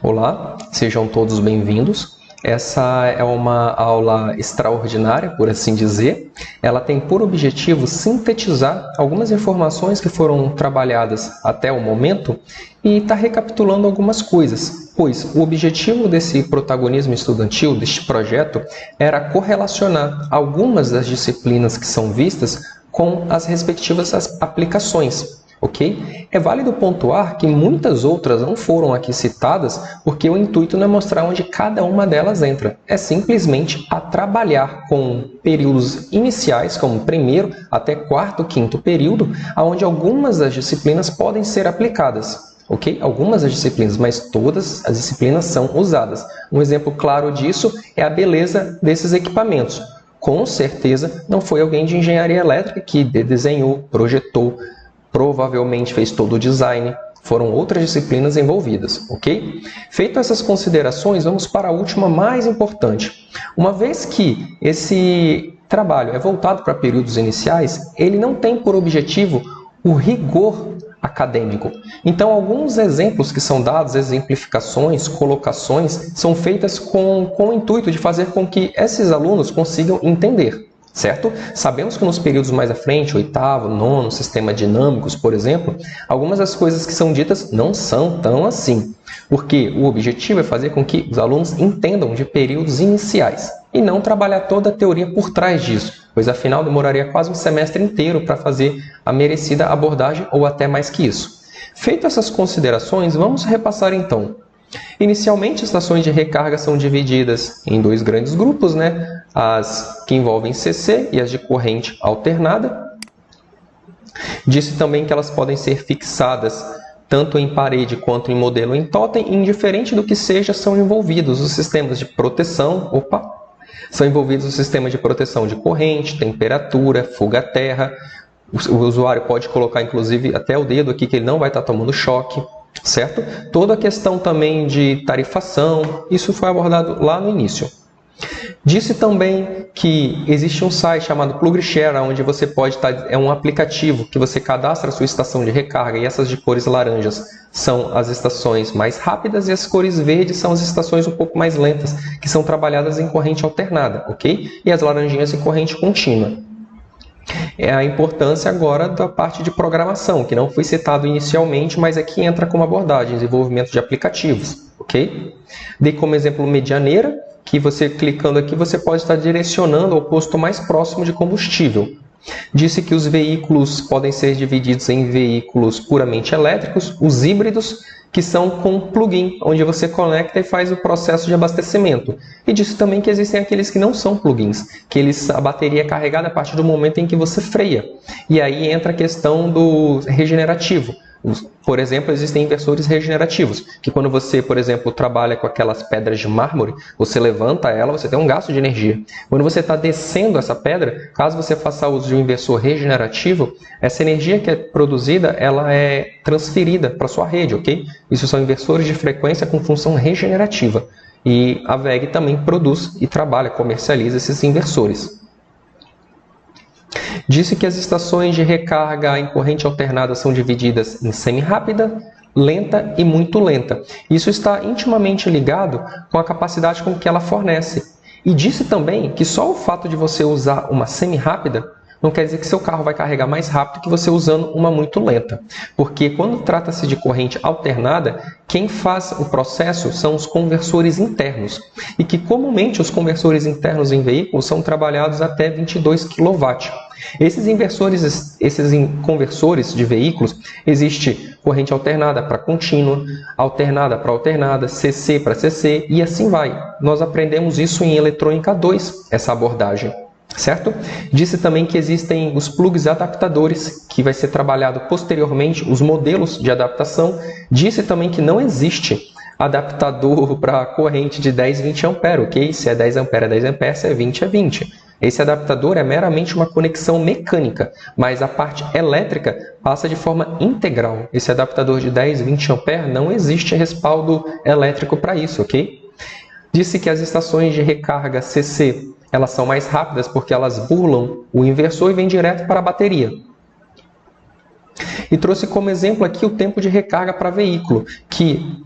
Olá, sejam todos bem-vindos. Essa é uma aula extraordinária, por assim dizer. Ela tem por objetivo sintetizar algumas informações que foram trabalhadas até o momento e está recapitulando algumas coisas, pois o objetivo desse protagonismo estudantil, deste projeto, era correlacionar algumas das disciplinas que são vistas com as respectivas aplicações. Ok? É válido pontuar que muitas outras não foram aqui citadas porque o intuito não é mostrar onde cada uma delas entra. É simplesmente a trabalhar com períodos iniciais, como primeiro até quarto, quinto período, onde algumas das disciplinas podem ser aplicadas. Ok? Algumas das disciplinas, mas todas as disciplinas são usadas. Um exemplo claro disso é a beleza desses equipamentos. Com certeza não foi alguém de engenharia elétrica que desenhou, projetou, provavelmente fez todo o design, foram outras disciplinas envolvidas, ok? Feito essas considerações, vamos para a última mais importante. Uma vez que esse trabalho é voltado para períodos iniciais, ele não tem por objetivo o rigor acadêmico. Então, alguns exemplos que são dados, exemplificações, colocações, são feitas com o intuito de fazer com que esses alunos consigam entender. Certo? Sabemos que nos períodos mais à frente, oitavo, nono, sistema dinâmicos, por exemplo, algumas das coisas que são ditas não são tão assim, porque o objetivo é fazer com que os alunos entendam de períodos iniciais e não trabalhar toda a teoria por trás disso, pois afinal demoraria quase um semestre inteiro para fazer a merecida abordagem ou até mais que isso. Feito essas considerações, vamos repassar então. Inicialmente, estações de recarga são divididas em dois grandes grupos, né? As que envolvem CC e as de corrente alternada. Disse também que elas podem ser fixadas tanto em parede quanto em modelo em totem, e indiferente do que seja, são envolvidos os sistemas de proteção, são envolvidos os sistemas de proteção de corrente, temperatura, fuga-terra. O usuário pode colocar, inclusive, até o dedo aqui que ele não vai estar tomando choque. Certo? Toda a questão também de tarifação, isso foi abordado lá no início. Disse também que existe um site chamado PlugShare, onde você pode estar, é um aplicativo que você cadastra a sua estação de recarga, e essas de cores laranjas são as estações mais rápidas e as cores verdes são as estações um pouco mais lentas, que são trabalhadas em corrente alternada, ok? E as laranjinhas em corrente contínua. É a importância agora da parte de programação, que não foi citado inicialmente, mas aqui entra como abordagem, desenvolvimento de aplicativos, ok? Dei como exemplo medianeira, que você clicando aqui, você pode estar direcionando ao posto mais próximo de combustível. Disse que os veículos podem ser divididos em veículos puramente elétricos, os híbridos, que são com plug-in, onde você conecta e faz o processo de abastecimento. E disse também que existem aqueles que não são plugins, que a bateria é carregada a partir do momento em que você freia. E aí entra a questão do regenerativo. Por exemplo, existem inversores regenerativos, que quando você, por exemplo, trabalha com aquelas pedras de mármore, você levanta ela, você tem um gasto de energia. Quando você está descendo essa pedra, caso você faça uso de um inversor regenerativo, essa energia que é produzida, ela é transferida para a sua rede, ok? Isso são inversores de frequência com função regenerativa. E a WEG também produz e trabalha, comercializa esses inversores. Disse que as estações de recarga em corrente alternada são divididas em semi-rápida, lenta e muito lenta. Isso está intimamente ligado com a capacidade com que ela fornece. E disse também que só o fato de você usar uma semi-rápida não quer dizer que seu carro vai carregar mais rápido que você usando uma muito lenta. Porque quando trata-se de corrente alternada, quem faz o processo são os conversores internos. E que comumente os conversores internos em veículos são trabalhados até 22 kW. Esses conversores de veículos, existe corrente alternada para contínua, alternada para alternada, CC para CC e assim vai. Nós aprendemos isso em Eletrônica 2, essa abordagem. Certo? Disse também que existem os plugs adaptadores, que vai ser trabalhado posteriormente, os modelos de adaptação. Disse também que não existe adaptador para corrente de 10 20 A, ok? Se é 10 A é 10 A, se é 20 é 20. Esse adaptador é meramente uma conexão mecânica, mas a parte elétrica passa de forma integral. Esse adaptador de 10 20 A não existe respaldo elétrico para isso, ok? Disse que as estações de recarga CC elas são mais rápidas porque elas burlam o inversor e vêm direto para a bateria. E trouxe como exemplo aqui o tempo de recarga para veículo,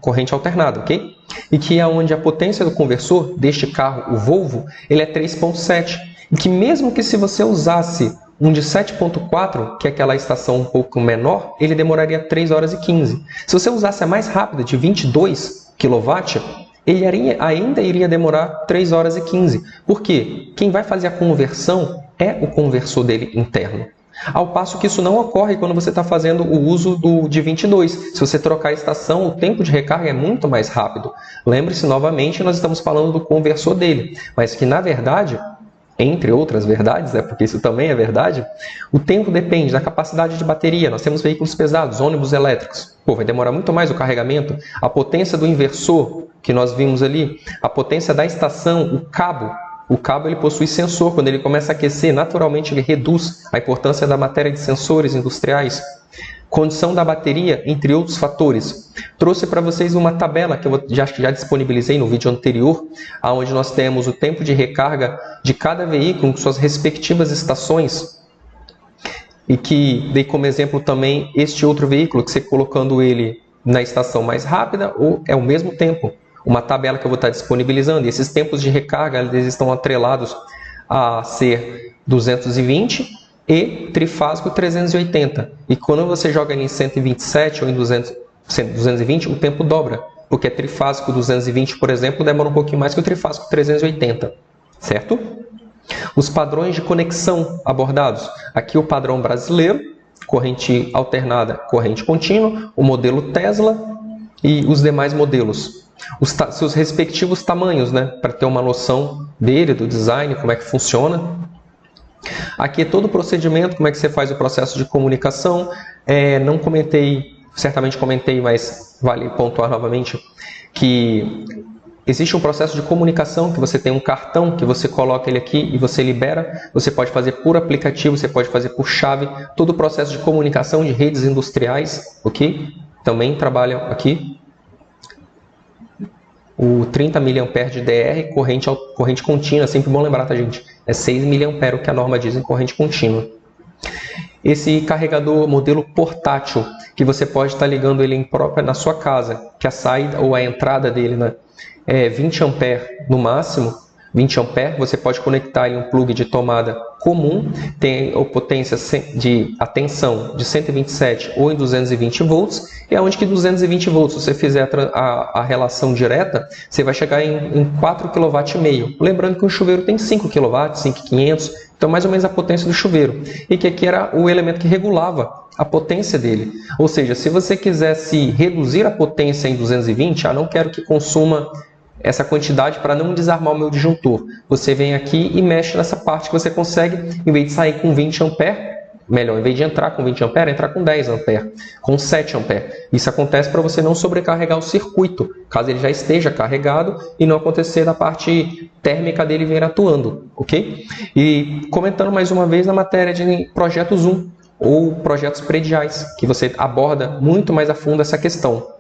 corrente alternada, ok? e que é onde a potência do conversor deste carro, o Volvo, ele é 3.7, e que mesmo que se você usasse um de 7.4, que é aquela estação um pouco menor, ele demoraria 3 horas e 15. Se você usasse a mais rápida, de 22 kW, ele ainda iria demorar 3 horas e 15. Por quê? Quem vai fazer a conversão é o conversor dele interno. Ao passo que isso não ocorre quando você está fazendo o uso de 22. Se você trocar a estação, o tempo de recarga é muito mais rápido. Lembre-se novamente, nós estamos falando do conversor dele, mas que na verdade, entre outras verdades, porque isso também é verdade, o tempo depende da capacidade de bateria. Nós temos veículos pesados, ônibus elétricos. Vai demorar muito mais o carregamento. A potência do inversor, que nós vimos ali, a potência da estação, o cabo ele possui sensor. Quando ele começa a aquecer, naturalmente ele reduz a importância da matéria de sensores industriais. Condição da bateria, entre outros fatores. Trouxe para vocês uma tabela que eu já disponibilizei no vídeo anterior, onde nós temos o tempo de recarga de cada veículo com suas respectivas estações. E que dei como exemplo também este outro veículo, que você colocando ele na estação mais rápida ou é o mesmo tempo. Uma tabela que eu vou estar disponibilizando. E esses tempos de recarga eles estão atrelados a ser 220 e trifásico 380. E quando você joga ele em 127 ou em 220, o tempo dobra. Porque trifásico 220, por exemplo, demora um pouquinho mais que o trifásico 380. Certo? Os padrões de conexão abordados. Aqui o padrão brasileiro, corrente alternada, corrente contínua, o modelo Tesla e os demais modelos. Seus respectivos tamanhos, para ter uma noção dele, do design, como é que funciona. Aqui é todo o procedimento, como é que você faz o processo de comunicação. Não comentei, certamente comentei, mas vale pontuar novamente, que existe um processo de comunicação, que você tem um cartão, que você coloca ele aqui e você libera. Você pode fazer por aplicativo, você pode fazer por chave. Todo o processo de comunicação de redes industriais, ok? Também trabalham aqui. O 30 mA de DR, corrente contínua, sempre bom lembrar, tá, gente? É 6 mA o que a norma diz em corrente contínua. Esse carregador modelo portátil, que você pode estar ligando ele na sua casa, que a saída ou a entrada dele é 20 A no máximo. 20 A, você pode conectar em um plug de tomada comum, tem a potência de tensão de 127 ou em 220 volts, e aonde que 220 volts, se você fizer a relação direta, você vai chegar em 4,5 kW. Lembrando que o chuveiro tem 5 kW, 5.500, então mais ou menos a potência do chuveiro. E que aqui era o elemento que regulava a potência dele. Ou seja, se você quisesse reduzir a potência em 220, não quero que consuma essa quantidade para não desarmar o meu disjuntor. Você vem aqui e mexe nessa parte que você consegue, em vez de sair com 20 A, melhor, em vez de entrar com 20 A, entrar com 10 A, com 7 A. Isso acontece para você não sobrecarregar o circuito, caso ele já esteja carregado e não acontecer da parte térmica dele vir atuando, ok? E comentando mais uma vez na matéria de projeto Zoom ou projetos prediais, que você aborda muito mais a fundo essa questão.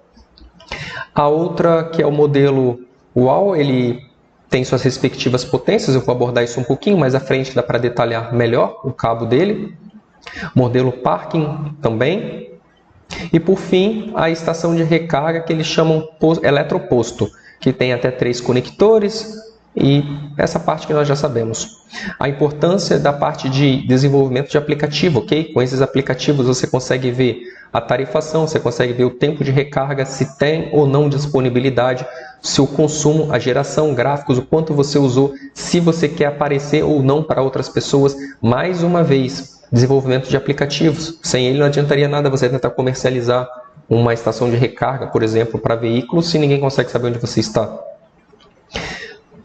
A outra, que é o modelo UAU, ele tem suas respectivas potências, eu vou abordar isso um pouquinho mais à frente, dá para detalhar melhor o cabo dele. Modelo Parking também. E por fim, a estação de recarga que eles chamam eletroposto, que tem até 3 conectores e essa parte que nós já sabemos. A importância da parte de desenvolvimento de aplicativo, ok? Com esses aplicativos você consegue ver a tarifação, você consegue ver o tempo de recarga, se tem ou não disponibilidade, seu consumo, a geração, gráficos, o quanto você usou, se você quer aparecer ou não para outras pessoas. Mais uma vez, desenvolvimento de aplicativos. Sem ele não adiantaria nada você tentar comercializar uma estação de recarga, por exemplo, para veículos, se ninguém consegue saber onde você está.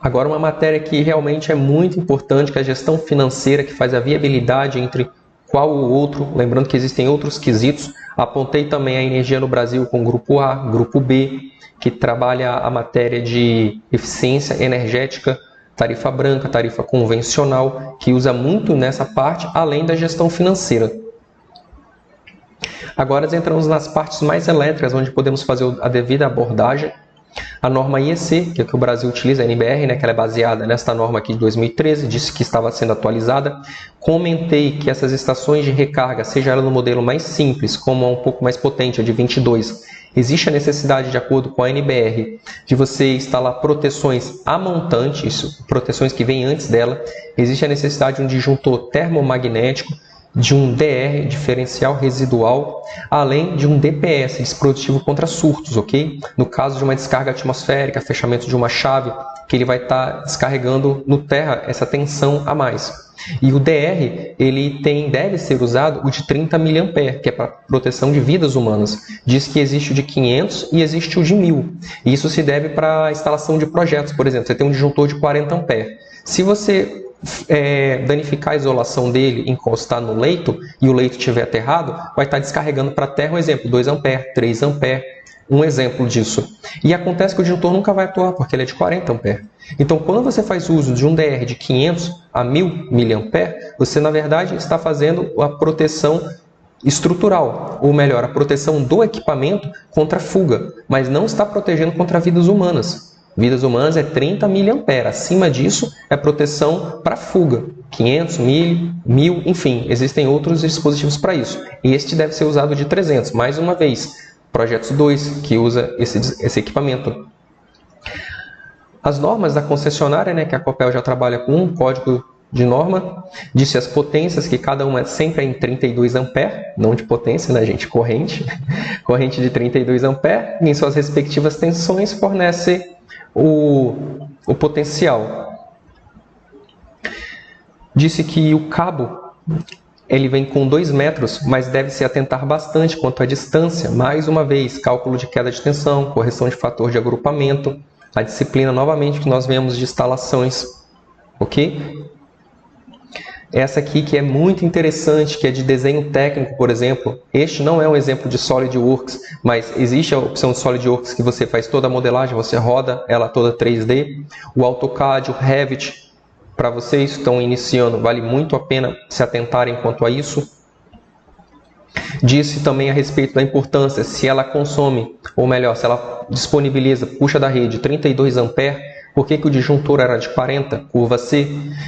Agora, uma matéria que realmente é muito importante, que é a gestão financeira, que faz a viabilidade entre qual o outro, lembrando que existem outros quesitos. Apontei também a energia no Brasil com grupo A, grupo B, que trabalha a matéria de eficiência energética, tarifa branca, tarifa convencional, que usa muito nessa parte, além da gestão financeira. Agora entramos nas partes mais elétricas, onde podemos fazer a devida abordagem. A norma IEC, que é o que o Brasil utiliza, a NBR, né, que ela é baseada nesta norma aqui de 2013, disse que estava sendo atualizada. Comentei que essas estações de recarga, seja ela no modelo mais simples, como um pouco mais potente, a de 22, existe a necessidade, de acordo com a NBR, de você instalar proteções a montante, isso, proteções que vêm antes dela. Existe a necessidade de um disjuntor termomagnético, de um DR, diferencial residual, além de um DPS, dispositivo contra surtos, ok? No caso de uma descarga atmosférica, fechamento de uma chave, que ele vai estar descarregando no terra essa tensão a mais. E o DR, ele deve ser usado o de 30 mA, que é para proteção de vidas humanas. Diz que existe o de 500 e existe o de 1000. E isso se deve para a instalação de projetos, por exemplo, você tem um disjuntor de 40 A. Se você danificar a isolação dele, encostar no leito e o leito estiver aterrado, vai estar descarregando para a terra, um exemplo, 2 A, 3 A, um exemplo disso. E acontece que o disjuntor nunca vai atuar, porque ele é de 40 A. Então, quando você faz uso de um DR de 500 a 1000 mA, você, na verdade, está fazendo a proteção estrutural, ou melhor, a proteção do equipamento contra fuga, mas não está protegendo contra vidas humanas. Vidas humanas é 30 mA. Acima disso é proteção para fuga. 500, 1000, enfim, existem outros dispositivos para isso. E este deve ser usado de 300. Mais uma vez, Projetos 2, que usa esse equipamento. As normas da concessionária, né, que a Copel já trabalha com um código de norma, disse as potências, que cada uma sempre é em 32 A, não de potência, né, gente? Corrente de 32 A, e em suas respectivas tensões fornece o potencial. Disse que o cabo ele vem com 2 metros, mas deve se atentar bastante quanto à distância. Mais uma vez, cálculo de queda de tensão, correção de fator de agrupamento, a disciplina novamente que nós vemos de instalações, ok? Essa aqui que é muito interessante, que é de desenho técnico, por exemplo. Este não é um exemplo de SolidWorks, mas existe a opção de SolidWorks que você faz toda a modelagem, você roda ela toda 3D. O AutoCAD, o Revit, para vocês que estão iniciando, vale muito a pena se atentarem quanto a isso. Disse também a respeito da importância, se ela consome, ou melhor, se ela disponibiliza, puxa da rede 32 A, por que o disjuntor era de 40, curva C?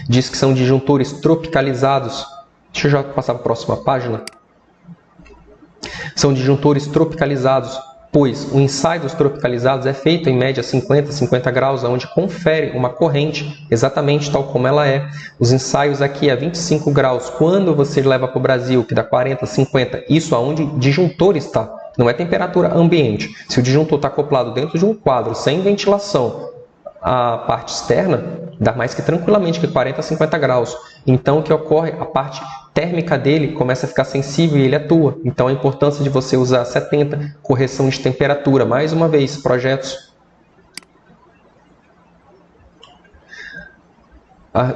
Diz que são disjuntores tropicalizados. Deixa eu já passar para a próxima página. São disjuntores tropicalizados, pois o ensaio dos tropicalizados é feito em média 50 graus, onde confere uma corrente exatamente tal como ela é. Os ensaios aqui a 25 graus, quando você leva para o Brasil, que dá 40, 50, isso aonde o disjuntor está, não é temperatura ambiente. Se o disjuntor está acoplado dentro de um quadro, sem ventilação, a parte externa dá mais que tranquilamente que 40 a 50 graus. Então o que ocorre? A parte térmica dele começa a ficar sensível e ele atua. Então a importância de você usar 70, correção de temperatura. Mais uma vez, projetos.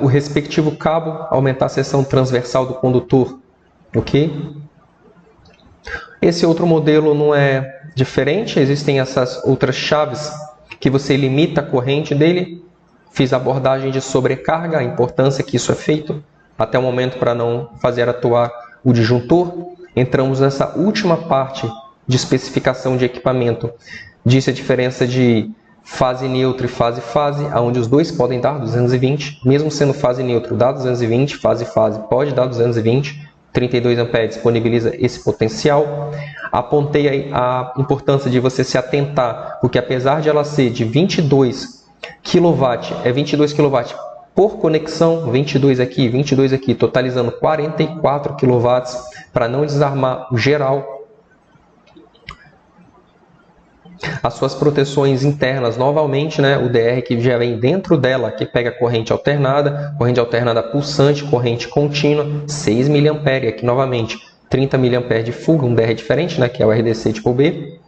O respectivo cabo, aumentar a seção transversal do condutor. Ok? Esse outro modelo não é diferente, existem essas outras chaves que você limita a corrente dele. Fiz a abordagem de sobrecarga, a importância que isso é feito até o momento para não fazer atuar o disjuntor. Entramos nessa última parte de especificação de equipamento. Disse a diferença de fase neutra e fase-fase, onde os dois podem dar 220, mesmo sendo fase neutra, dá 220, fase-fase pode dar 220, 32 A disponibiliza esse potencial. Apontei aí a importância de você se atentar, porque apesar de ela ser de 22 kW, é 22 kW por conexão, 22 aqui, totalizando 44 kW, para não desarmar o geral. As suas proteções internas, novamente, né, o DR que já vem dentro dela, que pega corrente alternada pulsante, corrente contínua, 6 mA, e aqui novamente 30 mA de fuga, um DR diferente, né, que é o RDC tipo B.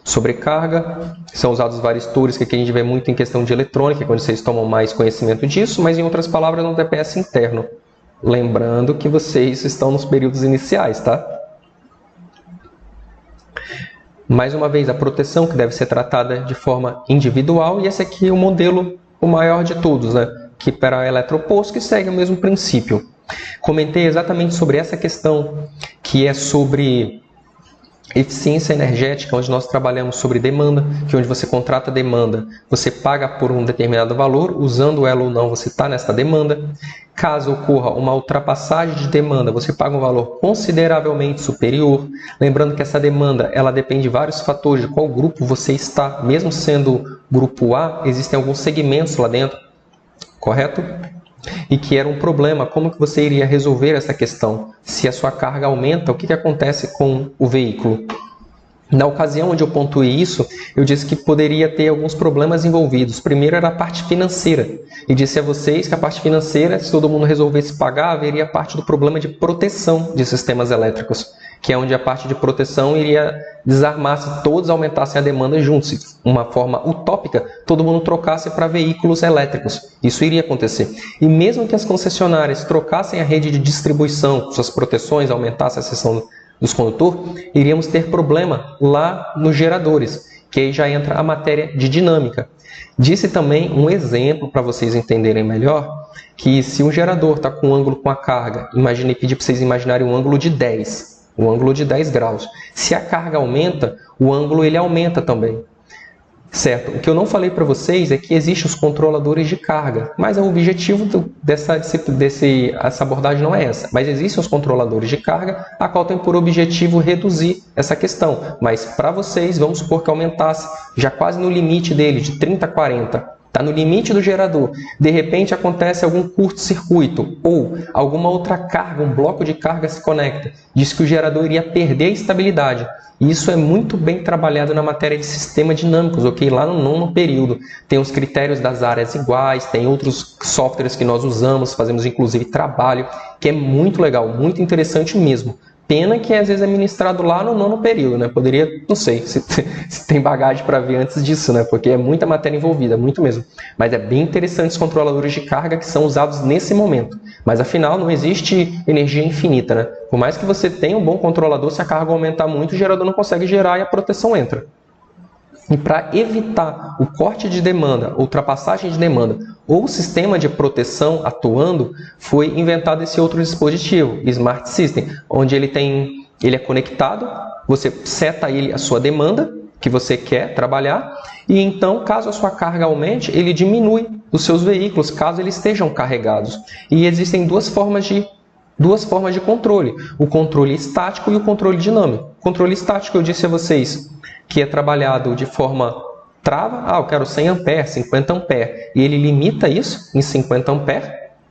Sobrecarga, são usados varistores, que aqui a gente vê muito em questão de eletrônica, quando vocês tomam mais conhecimento disso, mas em outras palavras, no DPS interno. Lembrando que vocês estão nos períodos iniciais, tá? Mais uma vez, a proteção que deve ser tratada de forma individual, e esse aqui é o modelo, o maior de todos, né? Que para eletroposto, que segue o mesmo princípio. Comentei exatamente sobre essa questão, que é sobre eficiência energética, onde nós trabalhamos sobre demanda, que onde você contrata demanda, você paga por um determinado valor, usando ela ou não, você está nessa demanda. Caso ocorra uma ultrapassagem de demanda, você paga um valor consideravelmente superior. Lembrando que essa demanda ela depende de vários fatores, de qual grupo você está. Mesmo sendo grupo A, existem alguns segmentos lá dentro, correto? E que era um problema, como que você iria resolver essa questão? Se a sua carga aumenta, o que acontece com o veículo? Na ocasião onde eu pontuei isso, eu disse que poderia ter alguns problemas envolvidos. Primeiro era a parte financeira. E disse a vocês que a parte financeira, se todo mundo resolvesse pagar, haveria parte do problema de proteção de sistemas elétricos, que é onde a parte de proteção iria desarmar se todos aumentassem a demanda juntos. De uma forma utópica, todo mundo trocasse para veículos elétricos. Isso iria acontecer. E mesmo que as concessionárias trocassem a rede de distribuição, suas proteções, aumentassem a seção dos condutores, iríamos ter problema lá nos geradores, que aí já entra a matéria de dinâmica. Disse também um exemplo para vocês entenderem melhor, que se um gerador está com um ângulo com a carga, pedi para vocês imaginarem um ângulo de 10, um ângulo de 10 graus. Se a carga aumenta, o ângulo ele aumenta também. Certo? O que eu não falei para vocês é que existem os controladores de carga, mas o objetivo dessa abordagem não é essa. Mas existem os controladores de carga, a qual tem por objetivo reduzir essa questão. Mas para vocês, vamos supor que aumentasse já quase no limite dele, de 30 a 40. Está no limite do gerador. De repente acontece algum curto-circuito ou alguma outra carga, um bloco de carga se conecta. Diz que o gerador iria perder a estabilidade. E isso é muito bem trabalhado na matéria de sistemas dinâmicos, ok? Lá no 9º período. Tem os critérios das áreas iguais, tem outros softwares que nós usamos, fazemos inclusive trabalho, que é muito legal, muito interessante mesmo. Pena que às vezes é ministrado lá no 9º período, né? Poderia, não sei, se tem bagagem para ver antes disso, né? Porque é muita matéria envolvida, muito mesmo. Mas é bem interessante os controladores de carga que são usados nesse momento. Mas afinal não existe energia infinita, né? Por mais que você tenha um bom controlador, se a carga aumentar muito, o gerador não consegue gerar e a proteção entra. E para evitar o corte de demanda, ultrapassagem de demanda ou sistema de proteção atuando, foi inventado esse outro dispositivo, Smart System, onde ele é conectado, você seta ele a sua demanda que você quer trabalhar e então, caso a sua carga aumente, ele diminui os seus veículos, caso eles estejam carregados. E existem duas formas de controle, o controle estático e o controle dinâmico. O controle estático, eu disse a vocês, que é trabalhado de forma trava, eu quero 100 A, 50 A, e ele limita isso em 50 A,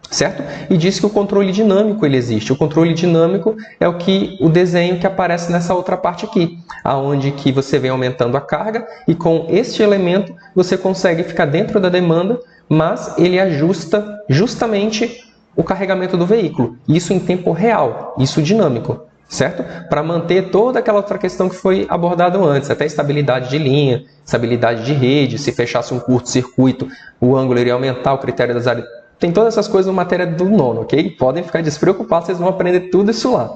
certo? E diz que o controle dinâmico ele existe. O controle dinâmico é o desenho que aparece nessa outra parte aqui, aonde que você vem aumentando a carga e com este elemento você consegue ficar dentro da demanda, mas ele ajusta justamente o carregamento do veículo. Isso em tempo real, isso dinâmico. Certo? Para manter toda aquela outra questão que foi abordada antes, até estabilidade de linha, estabilidade de rede, se fechasse um curto-circuito, o ângulo iria aumentar, o critério das áreas. Tem todas essas coisas na matéria do 9º, ok? Podem ficar despreocupados, vocês vão aprender tudo isso lá.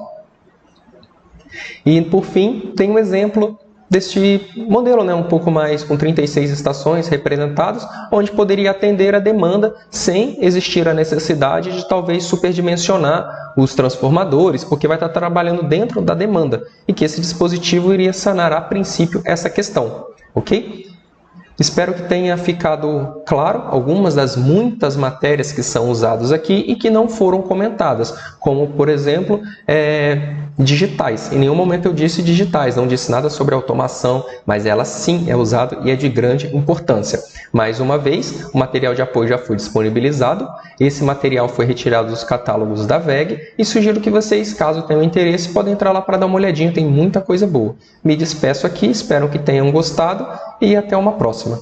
E por fim, tem um exemplo deste modelo, né? Um pouco mais com 36 estações representadas, onde poderia atender a demanda sem existir a necessidade de talvez superdimensionar os transformadores, porque vai estar trabalhando dentro da demanda e que esse dispositivo iria sanar a princípio essa questão, ok? Espero que tenha ficado claro algumas das muitas matérias que são usadas aqui e que não foram comentadas, como, por exemplo, digitais. Em nenhum momento eu disse digitais, não disse nada sobre automação, mas ela sim é usada e é de grande importância. Mais uma vez, o material de apoio já foi disponibilizado, esse material foi retirado dos catálogos da WEG e sugiro que vocês, caso tenham interesse, podem entrar lá para dar uma olhadinha, tem muita coisa boa. Me despeço aqui, espero que tenham gostado e até uma próxima.